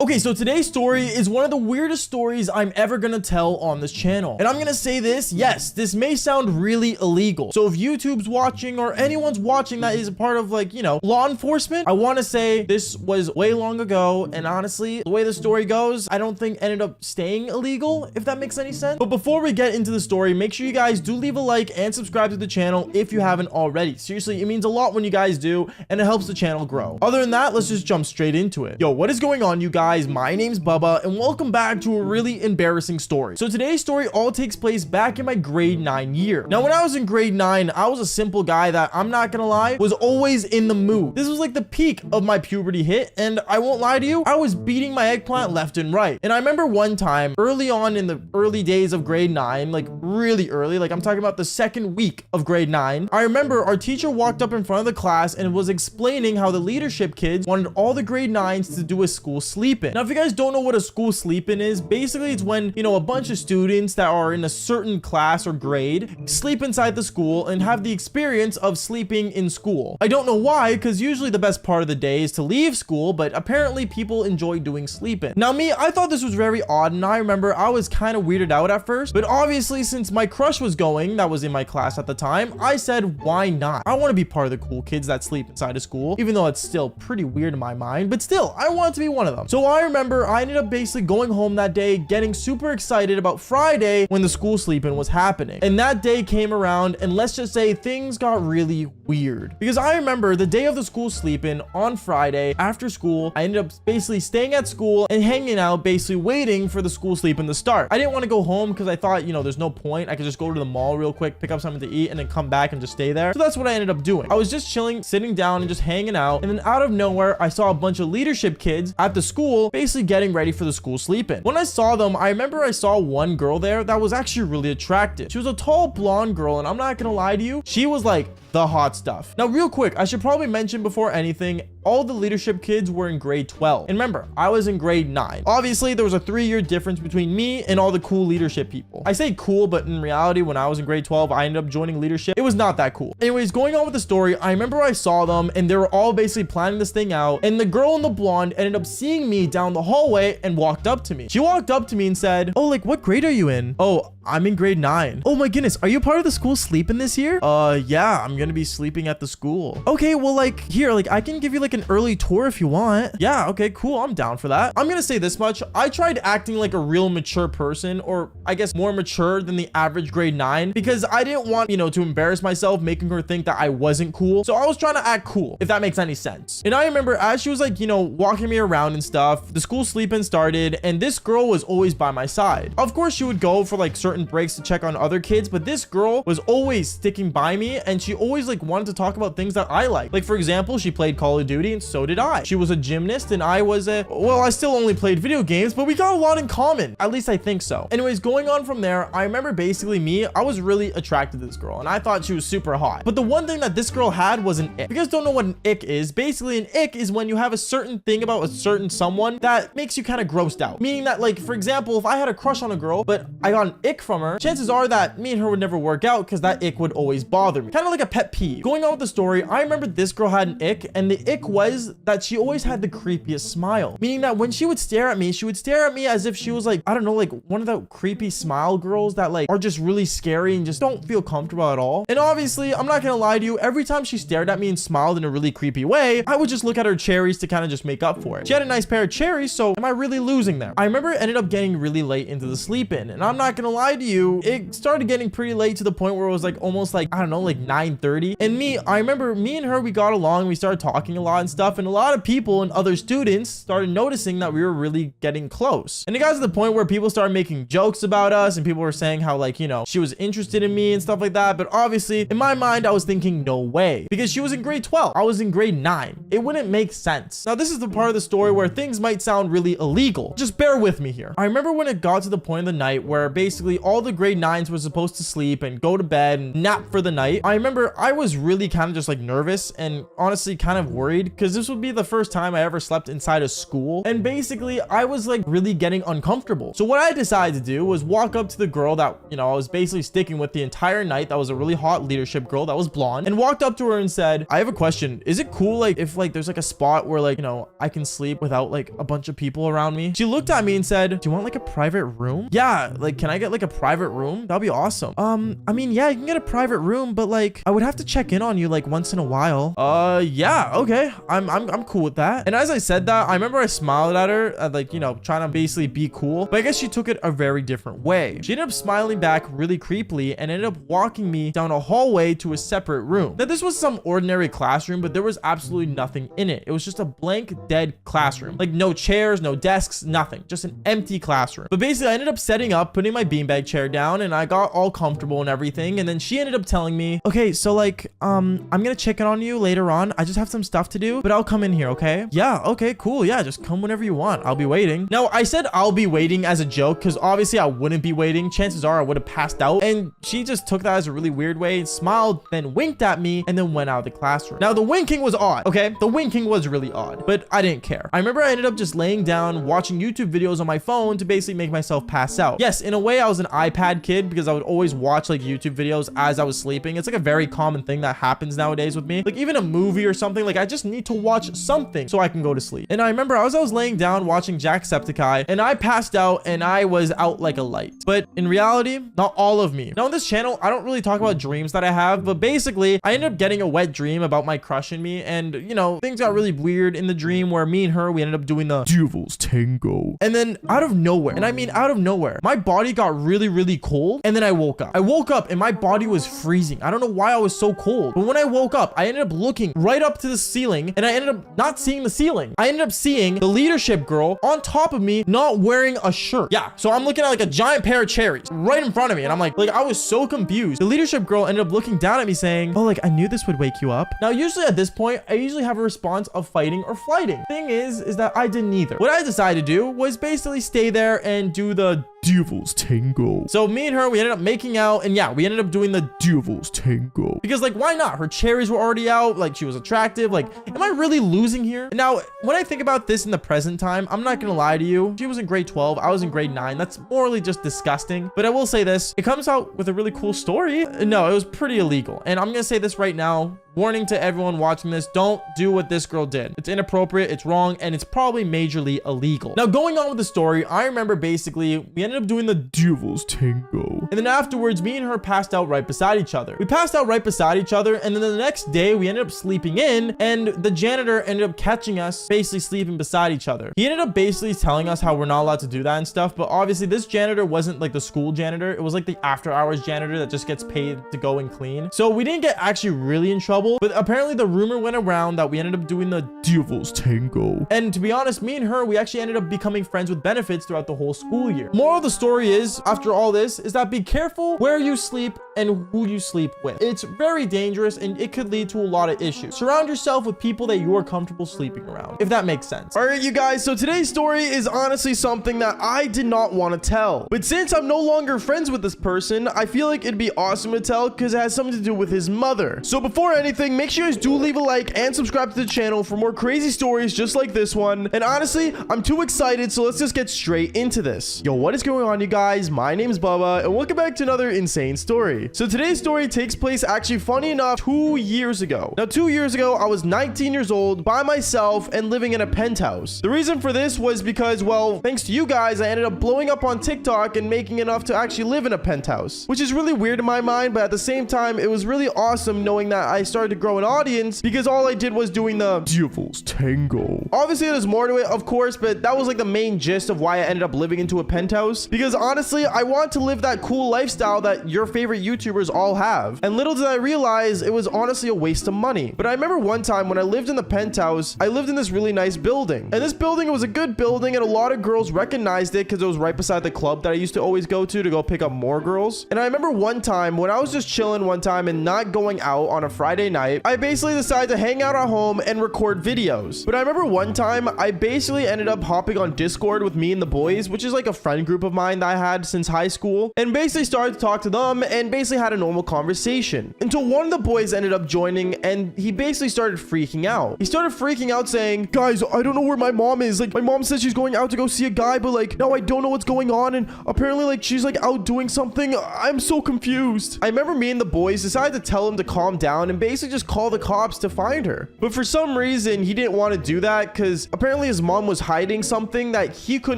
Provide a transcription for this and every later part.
Okay, so today's story is one of the weirdest stories I'm ever gonna tell on this channel. And I'm gonna say this, yes, this may sound really illegal. So if YouTube's watching or anyone's watching that is a part of, like, you know, law enforcement, I wanna say this was way long ago. And honestly, the way the story goes, I don't think ended up staying illegal, if that makes any sense. But before we get into the story, make sure you guys do leave a like and subscribe to the channel if you haven't already. Seriously, it means a lot when you guys do, and it helps the channel grow. Other than that, let's just jump straight into it. Yo, what is going on, you guys? My name's Bubba, and welcome back to a really embarrassing story. So today's story all takes place back in my grade 9 year. Now, when I was in grade 9, I was a simple guy that, I'm not gonna lie, was always in the mood. This was like the peak of my puberty hit, and I won't lie to you, I was beating my eggplant left and right. And I remember one time, early on in the early days of grade 9, like really early, like I'm talking about the second week of grade 9, I remember our teacher walked up in front of the class and was explaining how the leadership kids wanted all the grade 9s to do a school sleep-in. Now, if you guys don't know what a school sleep-in is, basically it's when, you know, a bunch of students that are in a certain class or grade sleep inside the school and have the experience of sleeping in school. I don't know why, because usually the best part of the day is to leave school, but apparently people enjoy doing sleep-in. Now, me, I thought this was very odd, and I remember I was kind of weirded out at first, but obviously since my crush was going, that was in my class at the time, I said, why not? I want to be part of the cool kids that sleep inside of school, even though it's still pretty weird in my mind, but still, I wanted to be one of them. So I remember I ended up basically going home that day, getting super excited about Friday when the school sleep-in was happening. And that day came around, and let's just say things got really weird. Because I remember the day of the school sleep-in on Friday after school, I ended up basically staying at school and hanging out, basically waiting for the school sleep-in to start. I didn't want to go home because I thought, you know, there's no point. I could just go to the mall real quick, pick up something to eat, and then come back and just stay there. So that's what I ended up doing. I was just chilling, sitting down and just hanging out. And then out of nowhere, I saw a bunch of leadership kids at the school basically getting ready for the school sleep-in. When I saw them, I remember I saw one girl there that was actually really attractive. She was a tall blonde girl, and I'm not gonna lie to you, she was like the hot stuff. Now, real quick, I should probably mention before anything, all the leadership kids were in grade 12. And remember, I was in grade 9. Obviously, there was a 3-year difference between me and all the cool leadership people. I say cool, but in reality, when I was in grade 12, I ended up joining leadership. It was not that cool. Anyways, going on with the story, I remember I saw them and they were all basically planning this thing out. And the girl in the blonde ended up seeing me down the hallway and walked up to me. She walked up to me and said, oh, like, what grade are you in? Oh, I'm in grade 9. Oh my goodness, are you part of the school sleep-in this year? Yeah, I'm gonna be sleeping at the school. Okay, well, like, here, like, I can give you like an early tour if you want. Yeah, okay, cool, I'm down for that. I'm gonna say this much, I tried acting like a real mature person, or I guess more mature than the average grade 9, because I didn't want, you know, to embarrass myself, making her think that I wasn't cool. So I was trying to act cool, if that makes any sense. And I remember as she was like, you know, walking me around and stuff, the school sleep-in started, and this girl was always by my side. Of course, she would go for like certain breaks to check on other kids, but this girl was always sticking by me, and she always like wanted to talk about things that I like. Like, for example, she played Call of Duty, and so did I. She was a gymnast, and I was well, I still only played video games, but we got a lot in common. At least I think so. Anyways, going on from there, I remember basically me, I was really attracted to this girl, and I thought she was super hot. But the one thing that this girl had was an ick. If you guys don't know what an ick is, basically an ick is when you have a certain thing about a certain someone that makes you kind of grossed out. Meaning that, like, for example, if I had a crush on a girl, but I got an ick from her, chances are that me and her would never work out because that ick would always bother me. Kind of like a pet peeve. Going on with the story, I remember this girl had an ick, and the ick was that she always had the creepiest smile. Meaning that when she would stare at me, she would stare at me as if she was like, I don't know, like one of the creepy smile girls that like are just really scary and just don't feel comfortable at all. And obviously, I'm not gonna lie to you, every time she stared at me and smiled in a really creepy way, I would just look at her cherries to kind of just make up for it. She had a nice pair of cherries, so am I really losing them? I remember it ended up getting really late into the sleep-in, and I'm not gonna lie to you, it started getting pretty late to the point where it was like almost like, I don't know, like 9:30. And I remember me and her, we got along, we started talking a lot and stuff, and a lot of people and other students started noticing that we were really getting close. And it got to the point where people started making jokes about us, and people were saying how, like, you know, she was interested in me and stuff like that. But obviously, in my mind, I was thinking, no way, because she was in grade 12. I was in grade 9. It wouldn't make sense. Now, this is the part of the story where things might sound really illegal. Just bear with me here. I remember when it got to the point of the night where basically all the grade 9s were supposed to sleep and go to bed and nap for the night. I remember I was really kind of just like nervous and honestly kind of worried because this would be the first time I ever slept inside a school. And basically I was like really getting uncomfortable. So what I decided to do was walk up to the girl that, you know, I was basically sticking with the entire night. That was a really hot leadership girl that was blonde, and walked up to her and said, I have a question. Is it cool like if like there's like a spot where like, you know, I can sleep without like a bunch of people around me? She looked at me and said, do you want like a private room? Yeah, like can I get like a private room? That'd be awesome. I mean, yeah, you can get a private room, but like I would have to check in on you like once in a while. Yeah, okay. I'm cool with that. And as I said that, I remember I smiled at her, like, you know, trying to basically be cool, but I guess she took it a very different way. She ended up smiling back really creepily and ended up walking me down a hallway to a separate room. Now this was some ordinary classroom, but there was absolutely nothing in it. It was just a blank, dead classroom. Like no chairs, no desks, nothing. Just an empty classroom. But basically I ended up setting up, putting my beanbag chair down, and I got all comfortable and everything. And then she ended up telling me, okay, so like, I'm gonna check in on you later on. I just have some stuff to do, but I'll come in here, okay? Yeah, okay, cool. Yeah, just come whenever you want. I'll be waiting. Now, I said I'll be waiting as a joke because obviously I wouldn't be waiting. Chances are I would have passed out. And she just took that as a really weird way, smiled, then winked at me, and then went out of the classroom. Now, the winking was odd, okay? The winking was really odd, but I didn't care. I remember I ended up just laying down, watching YouTube videos on my phone to basically make myself pass out. Yes, in a way, I was an iPad kid because I would always watch like YouTube videos as I was sleeping. It's like a very common thing that happens nowadays with me. Like even a movie or something, like I just need to watch something so I can go to sleep. And I remember I was laying down watching Jacksepticeye, and I passed out and I was out like a light. But in reality, not all of me. Now on this channel, I don't really talk about dreams that I have, but basically I ended up getting a wet dream about my crush in me, and you know, things got really weird in the dream where me and her, we ended up doing the devil's tango. And then out of nowhere, and I mean out of nowhere, my body got really cold, and then I woke up. I woke up and my body was freezing. I don't know why I was so cold, but when I woke up, I ended up looking right up to the ceiling, and I ended up not seeing the ceiling. I ended up seeing the leadership girl on top of me, not wearing a shirt. Yeah, so I'm looking at like a giant pair of cherries right in front of me, and I'm like I was so confused. The leadership girl ended up looking down at me saying, oh, like I knew this would wake you up. Now usually at this point, I usually have a response of fighting or flighting. Thing is that I didn't either. What I decided to do was basically stay there and do the devil's tango. So me and her, we ended up making out, and yeah, we ended up doing the devil's tango because like why not? Her cherries were already out, like she was attractive. Like, am I really losing here? Now when I think about this in the present time, I'm not gonna lie to you, she was in grade 12, I was in grade 9. That's morally just disgusting. But I will say this, it comes out with a really cool story. No, it was pretty illegal, and I'm gonna say this right now, warning to everyone watching this, don't do what this girl did. It's inappropriate, it's wrong, and it's probably majorly illegal. Now going on with the story, I remember basically we ended up doing the devil's tango, and then afterwards me and her passed out right beside each other. We passed out right beside each other, and then the next day we ended up sleeping in, and the janitor ended up catching us basically sleeping beside each other. He ended up basically telling us how we're not allowed to do that and stuff, but obviously this janitor wasn't like the school janitor. It was like the after hours janitor that just gets paid to go and clean. So we didn't get actually really in trouble, but apparently the rumor went around that we ended up doing the devil's tango. And to be honest, me and her, we actually ended up becoming friends with benefits throughout the whole school year. Moral of the story is, after all this, is that be careful where you sleep and who you sleep with. It's very dangerous and it could lead to a lot of issues. Surround yourself with people that you are comfortable sleeping around, if that makes sense. All right, you guys, so today's story is honestly something that I did not want to tell. But since I'm no longer friends with this person, I feel like it'd be awesome to tell because it has something to do with his mother. So before anything, make sure you guys do leave a like and subscribe to the channel for more crazy stories just like this one. And honestly, I'm too excited, so let's just get straight into this. Yo, what is going on, you guys? My name is Bubba, and welcome back to another insane story. So today's story takes place, actually funny enough, 2 years ago. Now 2 years ago, I was 19 years old by myself and living in a penthouse. The reason for this was because, well, thanks to you guys, I ended up blowing up on TikTok and making enough to actually live in a penthouse, which is really weird in my mind, but at the same time, it was really awesome knowing that I started to grow an audience because all I did was doing the devil's tango. Obviously, there's more to it, of course, but that was like the main gist of why I ended up living into a penthouse, because honestly, I want to live that cool lifestyle that your favorite YouTubers all have. And little did I realize it was honestly a waste of money. But I remember one time when I lived in the penthouse, I lived in this really nice building. And this building was a good building, and a lot of girls recognized it because it was right beside the club that I used to always go to go pick up more girls. And I remember one time when I was just chilling one time and not going out on a Friday night, I basically decided to hang out at home and record videos. But I remember one time I basically ended up hopping on Discord with me and the boys, which is like a friend group of mine that I had since high school, and basically started to talk to them and basically basically had a normal conversation until one of the boys ended up joining, and he basically started freaking out. He started freaking out saying, guys, I don't know where my mom is. Like, my mom says she's going out to go see a guy, but like, now I don't know what's going on, and apparently like she's like out doing something. I'm so confused. I remember me and the boys decided to tell him to calm down and basically just call the cops to find her. But for some reason, he didn't want to do that because apparently his mom was hiding something that he could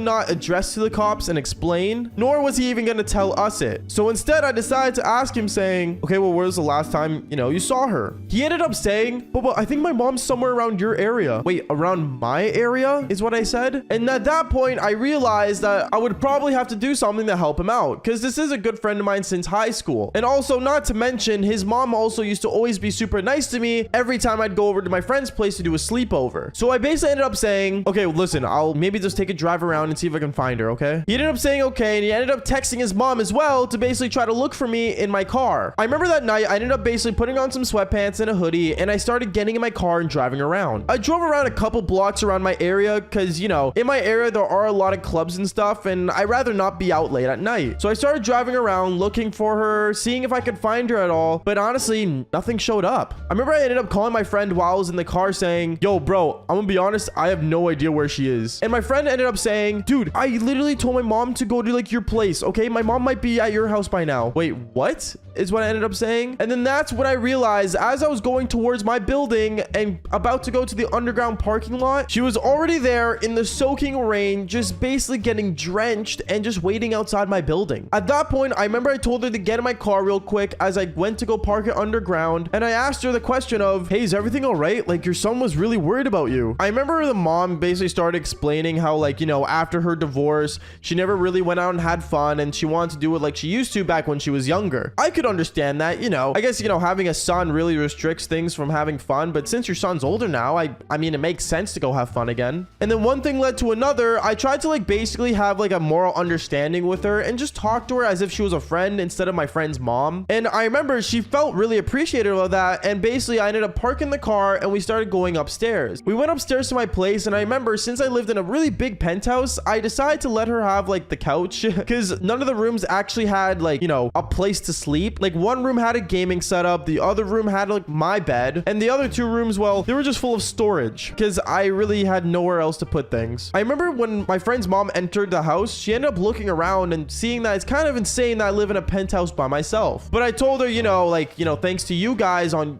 not address to the cops and explain, nor was he even going to tell us it. So instead, I decided to ask him saying, okay, well, where's the last time, you saw her? He ended up saying, but I think my mom's somewhere around your area. Wait, around my area is what I said. And at that point, I realized that I would probably have to do something to help him out because this is a good friend of mine since high school. And also, not to mention, his mom also used to always be super nice to me every time I'd go over to my friend's place to do a sleepover. So I basically ended up saying, okay, well, listen, I'll maybe just take a drive around and see if I can find her, okay? He ended up saying okay, and he ended up texting his mom as well to basically try to look for me in my car. I remember that night, I ended up basically putting on some sweatpants and a hoodie, and I started getting in my car and driving around. I drove around a couple blocks around my area because, in my area, there are a lot of clubs and stuff, and I'd rather not be out late at night. So I started driving around looking for her, seeing if I could find her at all, but honestly, nothing showed up. I remember I ended up calling my friend while I was in the car saying, yo, bro, I'm gonna be honest, I have no idea where she is. And my friend ended up saying, dude, I literally told my mom to go to like your place, okay? My mom might be at your house by now. Wait, what? Is what I ended up saying. And then that's when I realized as I was going towards my building and about to go to the underground parking lot, she was already there in the soaking rain, just basically getting drenched and just waiting outside my building. At that point, I remember I told her to get in my car real quick as I went to go park it underground. And I asked her the question of, hey, is everything all right? Like, your son was really worried about you. I remember the mom basically started explaining how, like, after her divorce, she never really went out and had fun and she wanted to do it like she used to back when she was younger. I could understand that, I guess, having a son really restricts things from having fun, but since your son's older now, I mean, it makes sense to go have fun again. And then one thing led to another. I tried to like basically have like a moral understanding with her and just talk to her as if she was a friend instead of my friend's mom. And I remember she felt really appreciative of that, and basically I ended up parking the car and we started going upstairs. We went upstairs to my place, and I remember since I lived in a really big penthouse, I decided to let her have like the couch because none of the rooms actually had like, a place to sleep. Like, one room had a gaming setup, the other room had like my bed, and the other two rooms, well, they were just full of storage because I really had nowhere else to put things. I remember when my friend's mom entered the house, she ended up looking around and seeing that it's kind of insane that I live in a penthouse by myself. But I told her, thanks to you guys on,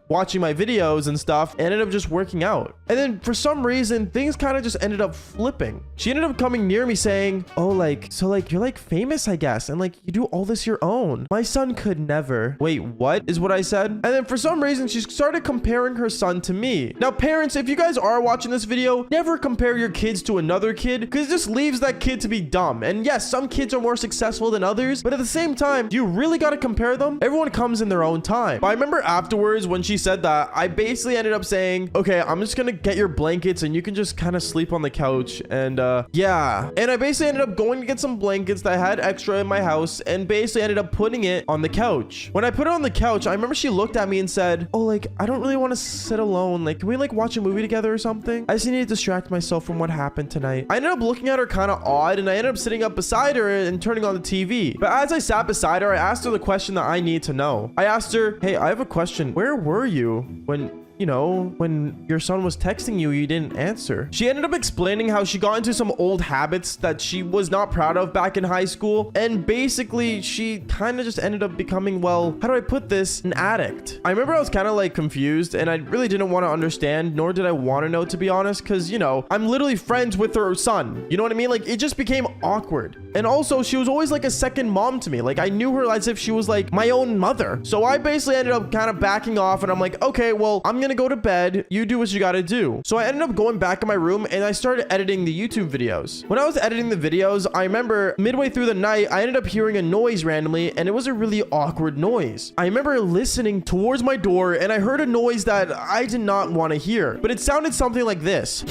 watching my videos and stuff, it ended up just working out. And then for some reason, things kind of just ended up flipping. She ended up coming near me saying, oh, so you're like famous, I guess, and like you do all this your own. My son could never. Wait, what is what I said? And then for some reason, she started comparing her son to me. Now, parents, if you guys are watching this video, never compare your kids to another kid because it just leaves that kid to be dumb. And yes, some kids are more successful than others, but at the same time, do you really got to compare them? Everyone comes in their own time. But I remember afterwards when she said that, I basically ended up saying, okay, I'm just gonna get your blankets and you can just kind of sleep on the couch. And yeah. And I basically ended up going to get some blankets that I had extra in my house and basically ended up putting it on the couch. When I put it on the couch, I remember she looked at me and said, oh, like, I don't really want to sit alone. Like, can we like watch a movie together or something? I just need to distract myself from what happened tonight. I ended up looking at her kind of odd, and I ended up sitting up beside her and turning on the TV. But as I sat beside her, I asked her the question that I need to know. I asked her, hey, I have a question. Where were you when your son was texting you, you didn't answer? She ended up explaining how she got into some old habits that she was not proud of back in high school. And basically, she kind of just ended up becoming, well, how do I put this? An addict. I remember I was kind of like confused and I really didn't want to understand, nor did I want to know, to be honest, because, I'm literally friends with her son. You know what I mean? Like, it just became awkward. And also, she was always like a second mom to me. Like, I knew her as if she was like my own mother. So I basically ended up kind of backing off, and I'm like, okay, well, I'm gonna go to bed. You do what you gotta do. So I ended up going back in my room and I started editing the YouTube videos. When I was editing the videos, I remember midway through the night, I ended up hearing a noise randomly, and it was a really awkward noise. I remember listening towards my door and I heard a noise that I did not want to hear, but it sounded something like this.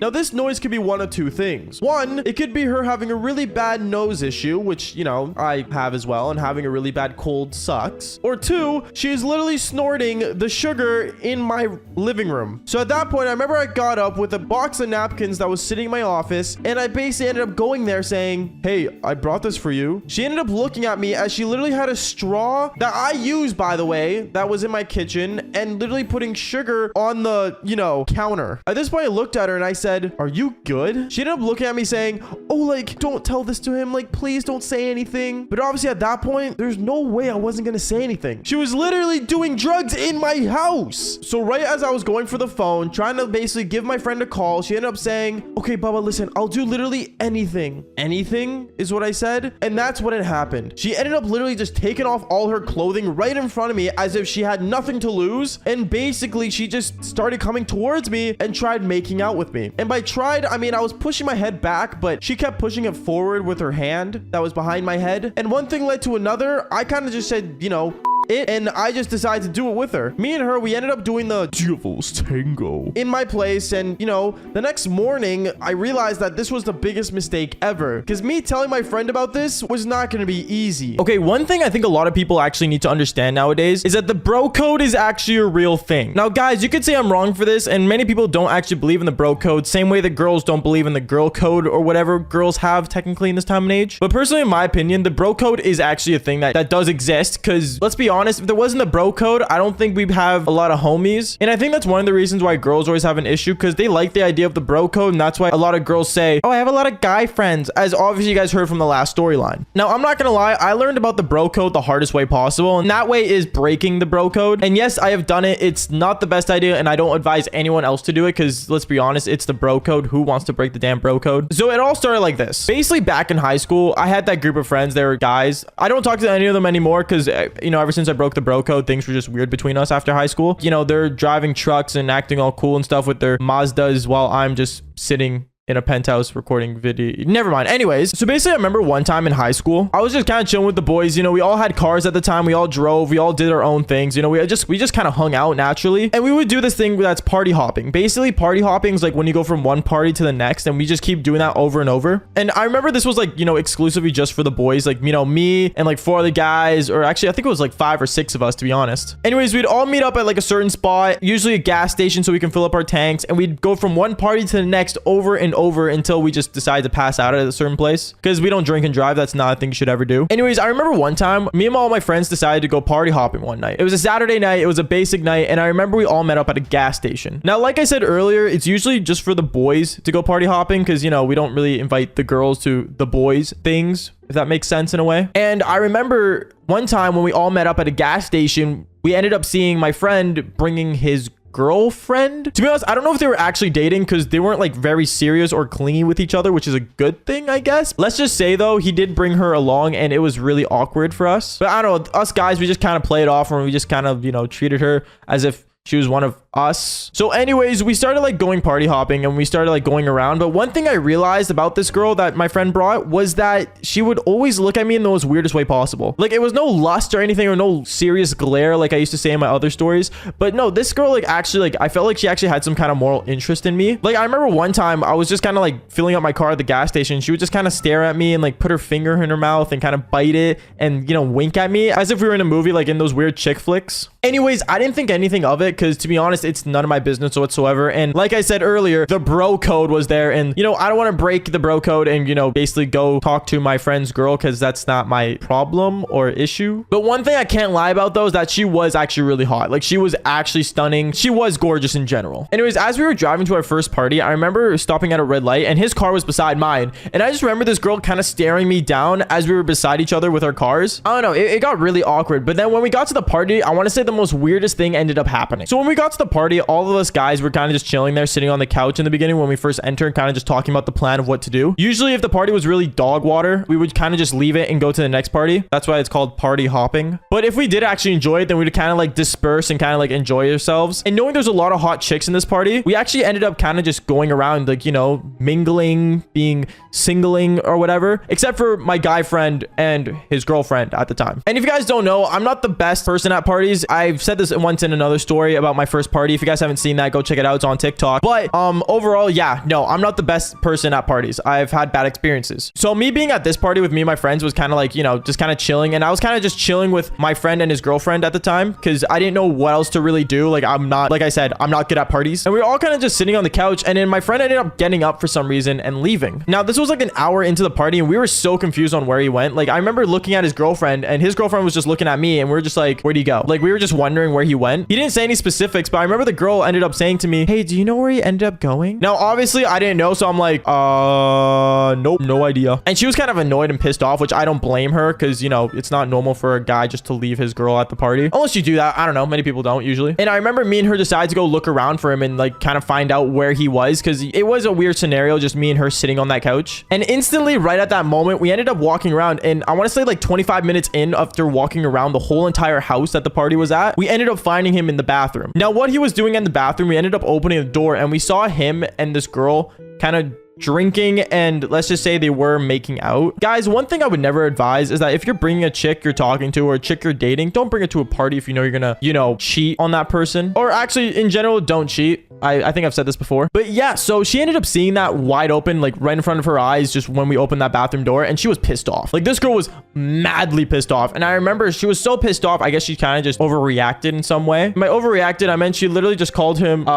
Now, this noise could be one of two things. One, it could be her having a really bad nose issue, which, you know, I have as well, and having a really bad cold sucks. Or two, she is literally snorting the sugar in my living room. So at that point, I remember I got up with a box of napkins that was sitting in my office, and I basically ended up going there saying, hey, I brought this for you. She ended up looking at me as she literally had a straw that I used, by the way, that was in my kitchen, and literally putting sugar on the, you know, counter. At this point, I looked at her and I said, are you good? She ended up looking at me saying, oh, like, don't tell this to him. Like, please don't say anything. But obviously at that point, there's no way I wasn't gonna say anything. She was literally doing drugs in my house. So right as I was going for the phone, trying to basically give my friend a call, she ended up saying, okay, Bubba, listen, I'll do literally anything. Anything is what I said. And that's what had happened. She ended up literally just taking off all her clothing right in front of me as if she had nothing to lose. And basically she just started coming towards me and tried making out with me. And by tried, I mean, I was pushing my head back, but she kept pushing it forward with her hand that was behind my head. And one thing led to another. I kind of just said, you know, it, and I just decided to do it with her. Me and her, we ended up doing the devil's tango in my place. And, you know, the next morning, I realized that this was the biggest mistake ever, because me telling my friend about this was not going to be easy. Okay, one thing I think a lot of people actually need to understand nowadays is that the bro code is actually a real thing. Now, guys, you could say I'm wrong for this, and many people don't actually believe in the bro code, same way that girls don't believe in the girl code or whatever girls have technically in this time and age. But personally, in my opinion, the bro code is actually a thing that does exist, because let's be honest, if there wasn't a bro code, I don't think we'd have a lot of homies. And I think that's one of the reasons why girls always have an issue, because they like the idea of the bro code, and that's why a lot of girls say, oh, I have a lot of guy friends, as obviously you guys heard from the last storyline. Now, I'm not gonna lie, I learned about the bro code the hardest way possible, and that way is breaking the bro code. And yes, I have done it. It's not the best idea, and I don't advise anyone else to do it, because let's be honest, it's the bro code. Who wants to break the damn bro code? So it all started like this. Basically, back in high school, I had that group of friends. They were guys. I don't talk to any of them anymore, because, you know, ever since I broke the bro code, things were just weird between us after high school. You know, they're driving trucks and acting all cool and stuff with their Mazdas while I'm just sitting in a penthouse recording video. Never mind. Anyways, so basically I remember one time in high school, I was just kind of chilling with the boys. You know, we all had cars at the time. We all drove. We all did our own things. You know, we just kind of hung out naturally. And we would do this thing that's party hopping. Basically, party hopping is like when you go from one party to the next, and we just keep doing that over and over. And I remember this was like, you know, exclusively just for the boys. Like, you know, me and like 4 other guys, or actually I think it was like 5 or 6 of us, to be honest. Anyways, we'd all meet up at like a certain spot, usually a gas station, so we can fill up our tanks, and we'd go from one party to the next over and over until we just decide to pass out at a certain place, because we don't drink and drive. That's not a thing you should ever do. Anyways, I remember one time me and all my friends decided to go party hopping one night. It was a Saturday night. It was a basic night, and I remember we all met up at a gas station. Now, like I said earlier, it's usually just for the boys to go party hopping, because, you know, we don't really invite the girls to the boys things, if that makes sense in a way. And I remember one time when we all met up at a gas station, we ended up seeing my friend bringing his girlfriend. To be honest, I don't know if they were actually dating, because they weren't like very serious or clingy with each other, which is a good thing, I guess. Let's just say though, he did bring her along, and it was really awkward for us. But I don't know, us guys, we just kind of played off, and we just kind of, you know, treated her as if she was one of us. So anyways, we started like going party hopping, and we started like going around. But one thing I realized about this girl that my friend brought was that she would always look at me in the most weirdest way possible. Like, it was no lust or anything, or no serious glare like I used to say in my other stories. But no, this girl, like, actually, like, I felt like she actually had some kind of moral interest in me. Like, I remember one time I was just kind of like filling up my car at the gas station. She would just kind of stare at me and like put her finger in her mouth and kind of bite it and, you know, wink at me as if we were in a movie, like in those weird chick flicks. Anyways, I didn't think anything of it, because to be honest, it's none of my business whatsoever. And like I said earlier, the bro code was there, and, you know, I don't want to break the bro code and, you know, basically go talk to my friend's girl, because that's not my problem or issue. But one thing I can't lie about though is that she was actually really hot. Like, she was actually stunning. She was gorgeous in general. Anyways, as we were driving to our first party, I remember stopping at a red light, and his car was beside mine, and I just remember this girl kind of staring me down as we were beside each other with our cars. I don't know, it got really awkward. But then when we got to the party, I want to say the most weirdest thing ended up happening. So when we got to the party, all of us guys were kind of just chilling there, sitting on the couch in the beginning when we first entered, kind of just talking about the plan of what to do. Usually if the party was really dog water, we would kind of just leave it and go to the next party. That's why it's called party hopping. But if we did actually enjoy it, then we'd kind of like disperse and kind of like enjoy ourselves. And knowing there's a lot of hot chicks in this party, we actually ended up kind of just going around, like, you know, mingling, being singling or whatever, except for my guy friend and his girlfriend at the time. And if you guys don't know, I'm not the best person at parties. I've said this once in another story about my first party party. If you guys haven't seen that, go check it out. It's on TikTok. But overall, yeah, no, I'm not the best person at parties. I've had bad experiences. So me being at this party with me and my friends was kind of like, you know, just kind of chilling. And I was kind of just chilling with my friend and his girlfriend at the time because I didn't know what else to really do. Like, I'm not, like I said, I'm not good at parties. And we were all kind of just sitting on the couch. And then my friend ended up getting up for some reason and leaving. Now, this was like an hour into the party and we were so confused on where he went. Like, I remember looking at his girlfriend and his girlfriend was just looking at me and we were just like, where'd he go? Like, we were just wondering where he went. He didn't say any specifics, but I remember the girl ended up saying to me, hey, do you know where he ended up going? Now, obviously, I didn't know. So I'm like, nope, no idea. And she was kind of annoyed and pissed off, which I don't blame her because, you know, it's not normal for a guy just to leave his girl at the party. Unless you do that. I don't know. Many people don't usually. And I remember me and her decided to go look around for him and like kind of find out where he was because it was a weird scenario, just me and her sitting on that couch. And instantly, right at that moment, we ended up walking around. And I want to say like 25 minutes in after walking around the whole entire house that the party was at, we ended up finding him in the bathroom. Now, what he was doing in the bathroom, we ended up opening the door and we saw him and this girl kind of drinking, and let's just say they were making out. Guys, one thing I would never advise is that if you're bringing a chick you're talking to or a chick you're dating, don't bring it to a party if you know you're gonna, you know, cheat on that person. Or actually, in general, don't cheat. I think I've said this before. But yeah, so she ended up seeing that wide open, like right in front of her eyes, just when we opened that bathroom door, and she was pissed off. Like, this girl was madly pissed off. And I remember she was so pissed off, I guess she kind of just overreacted in some way. By overreacted, I meant she literally just called him,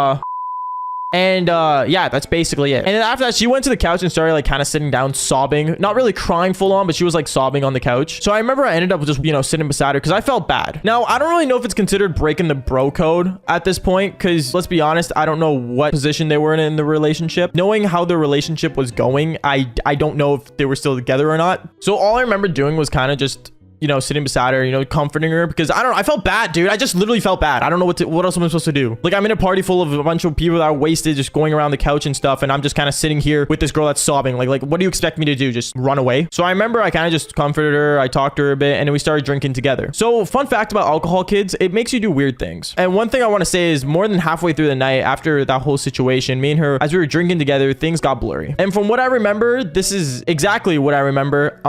and yeah, that's basically it. And then after that, she went to the couch and started like kind of sitting down, sobbing, not really crying full on, but she was like sobbing on the couch. So I remember I ended up just, you know, sitting beside her because I felt bad. Now, I don't really know if it's considered breaking the bro code at this point, because let's be honest, I don't know what position they were in the relationship. Knowing how the relationship was going, I don't know if they were still together or not. So all I remember doing was kind of just, you know, sitting beside her, you know, comforting her because I don't know. I felt bad, dude. I just literally felt bad. I don't know what else am I supposed to do? Like, I'm in a party full of a bunch of people that are wasted, just going around the couch and stuff. And I'm just kind of sitting here with this girl that's sobbing. Like, what do you expect me to do? Just run away? So I remember I kind of just comforted her. I talked to her a bit and then we started drinking together. So fun fact about alcohol, kids, it makes you do weird things. And one thing I want to say is more than halfway through the night after that whole situation, me and her, as we were drinking together, things got blurry. And from what I remember, this is exactly what I remember.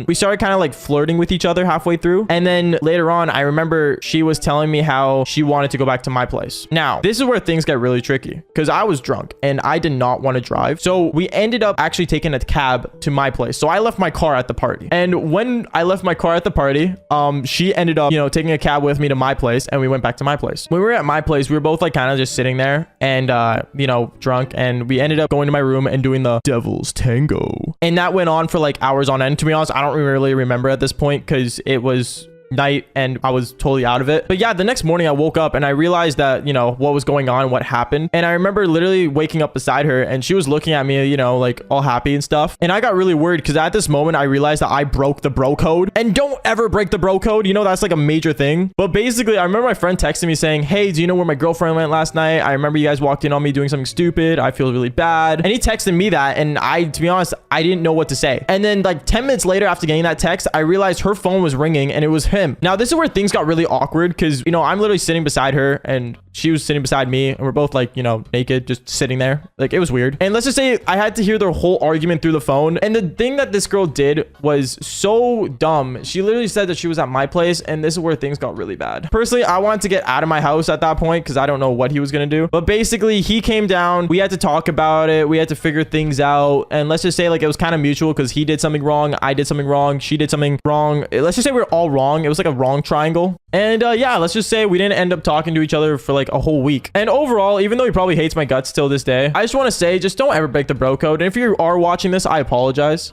We started kind of like flirting with each other halfway through. And then later on, I remember she was telling me how she wanted to go back to my place. Now, this is where things get really tricky because I was drunk and I did not want to drive. So we ended up actually taking a cab to my place. So I left my car at the party. And when I left my car at the party, she ended up, you know, taking a cab with me to my place and we went back to my place. When we were at my place, we were both like kind of just sitting there and, you know, drunk. And we ended up going to my room and doing the devil's tango. And that went on for like hours on end. To be honest, I don't really remember at this point because it was night and I was totally out of it. But yeah, the next morning I woke up and I realized that, you know, what was going on, what happened. And I remember literally waking up beside her and she was looking at me, you know, like all happy and stuff. And I got really worried because at this moment I realized that I broke the bro code. And don't ever break the bro code. You know, that's like a major thing. But basically, I remember my friend texting me saying, hey, do you know where my girlfriend went last night? I remember you guys walked in on me doing something stupid. I feel really bad. And he texted me that. And to be honest, I didn't know what to say. And then like 10 minutes later after getting that text, I realized her phone was ringing and it was him. Now, this is where things got really awkward because, you know, I'm literally sitting beside her and she was sitting beside me and we're both like, you know, naked, just sitting there. Like, it was weird. And let's just say I had to hear their whole argument through the phone. And the thing that this girl did was so dumb. She literally said that she was at my place and this is where things got really bad. Personally, I wanted to get out of my house at that point because I don't know what he was going to do. But basically, he came down. We had to talk about it. We had to figure things out. And let's just say like it was kind of mutual because he did something wrong. I did something wrong. She did something wrong. Let's just say we were all wrong. It was like a wrong triangle. And yeah, let's just say we didn't end up talking to each other for like a whole week. And overall, even though he probably hates my guts till this day, I just want to say, just don't ever break the bro code. And if you are watching this, I apologize.